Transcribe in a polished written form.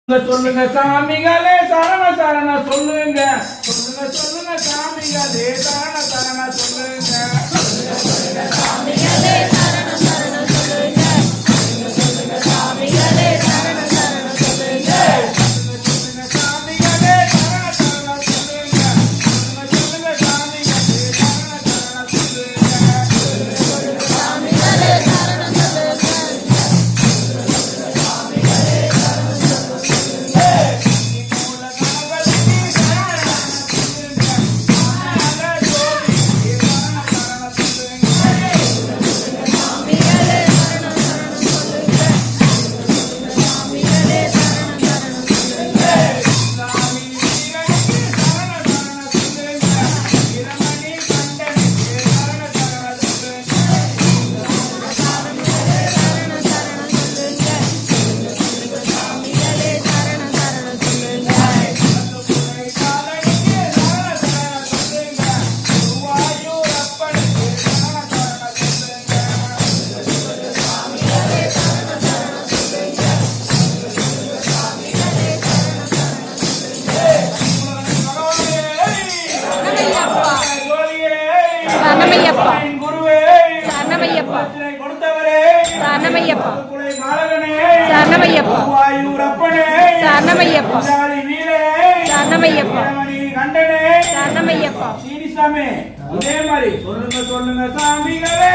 சொல்லுங்க சாமிகளே சரண சரண சொல்லுங்க சொல்லுங்க சொல்லுங்க சாமிகளே சரண சரண சொல்லுங்க சாமிகளே சரண சரண சொல்லுங்க சொல்லுங்க சாமிகளே சரண சரண சொல்லுங்க சொல்லுங்க சாமிகளே சரண சரண சொல்லுங்க சொல்லுங்க சாமிகளே சரண சரண சொல்லுங்க சாமிகளே சரண இதே மாதிரி சொல்லுங்க சொல்லுங்க சாமிகளே